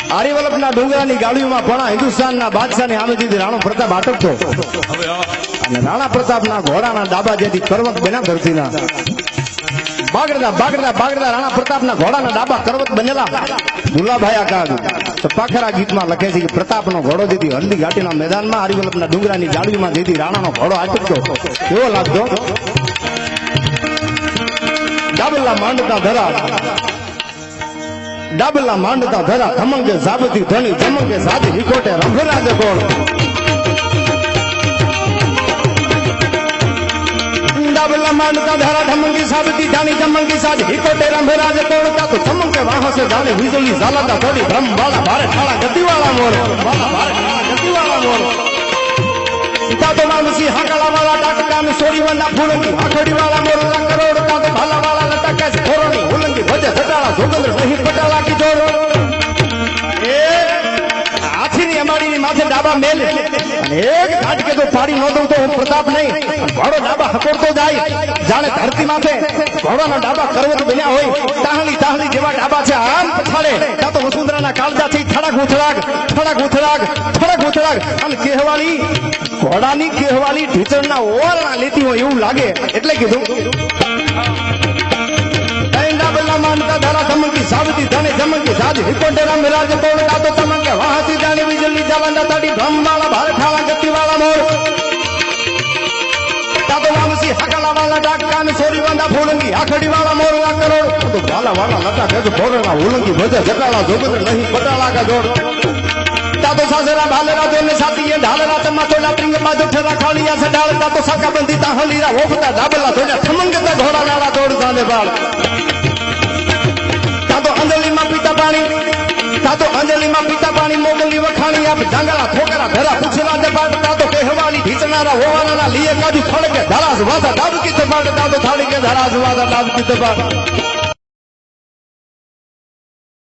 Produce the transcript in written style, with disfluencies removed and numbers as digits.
આર્યવલ્લભના ડુંગરાની ગાડીઓમાં પણ હિન્દુસ્તાનના બાદશાહની આમેથી રાણો પ્રતાપ આટકતો અને રાણા પ્રતાપના ઘોડાના ડાબા જેથી કરવત બન્યા ધરતીના બાગડતા બાગડતા બાગડતા રાણા પ્રતાપના ઘોડાના ડાબા કરવત બનેલા દુલાભાઈ કાગ તો પાખરા ગીતમાં લખે છે કે પ્રતાપનો ઘોડો જેથી હલ્દી ઘાટીના મેદાનમાં આર્યવલ્લભના ડુંગરાની ગાડીઓમાં જેથી રાણાનો ઘોડો આટકતો કેવો લાગતો ડાબલા માંડતા ધરા ડાબલા માંડતા ધરા ધમંગે સાબતી ધણી ધમંગે સાદી હિકોટે રંભરાજે કોણ ડાબલા માંડતા ધરા ધમંગી સાબતી ધણી ધમંગી સાદી હિકોટે રંભરાજે કોણ તા તો ધમંગે વાહો સે જાણે વીજળી ઝાલતા થોડી બ્રહ્મ વાળા ભારે ઠાળા ગતિવાળા મોર વાળા ભારે ઠાળા ગતિવાળા મોર તા તો માનસી હાકળા વાળા ડાકડા ને સોરી વંડા ફૂલંગી આખડી વાળા મોર કરોડ તા તો ભાલા વાળા લટકે છે ખોરણી ઉલંગી ભજે ઘટાળા જોગંદર નહીં પટાળા કી જોર એ આથીની અમારીની માથે ડાબા મેલ અને એક ઝાટકે તો પાડી ન દઉં તો હું પ્રતાપ નહીં ઘોડો ડાબા હકોડતો જાય જાણે ધરતી માથે ઘોડાના ડાબા કરવત બન્યા હોય તાહલી તાહલી જેવા ડાબા છે આમ પછાડે તા તો વસુંધરાના કાળજાથી થડાક ઉથડાક થડાક ઉથડાક થડાક ઉથડાક અને કહેવાળી ઘોડાની કહેવાળી ઢીચણના ઓરણા લેતી હોય એવું લાગે એટલે કીધું માનતા ધારા ધમકી સાબતી ધને ધમકી સાદી હિકોટે રંભરાજ કોણ તો તમંગે વાહતી જાણી વીજળી જાલંદા તાડી બ્રહ્મવાળા ભારે ઠાળા ગતિવાળા મોર તાતો વામસી હકલા વાળા ડાકકા ને સોરી વાંડા ફૂલંગી આખડી વાળા મોર લા કરોડ તો ભાલા વાળા લટા ભેગ ભોરણા ઉલંગી ભજે જટાળા જોગદર નહીં પટાળા કા જોડ તાતો સાસરા ભાલેરા જોને સાતીએ ઢાલરા તમા તો લાત્રિંગ બાજુ ઠરા ખાળિયા સે ઢાળ તાતો સાકા બંધી તા હલીરા ઓફતા ડાબલા થોડા થમંગતા ઘોડા નાળા દોડ જાને બાળ અંજલિમાં પીતા પાણી મોગલી વખાણી આપ જંગલા ઠોકરા ધરા પૂછલા દે બાદ તાતો કહેવાલી ઢીચનારા હોવાના લીએ કાજુ ફળકે ધરાસ વાદા ડાબકી દબાડ તાતો થાળી કે ધરાસ વાદા ડાબકી દબાડ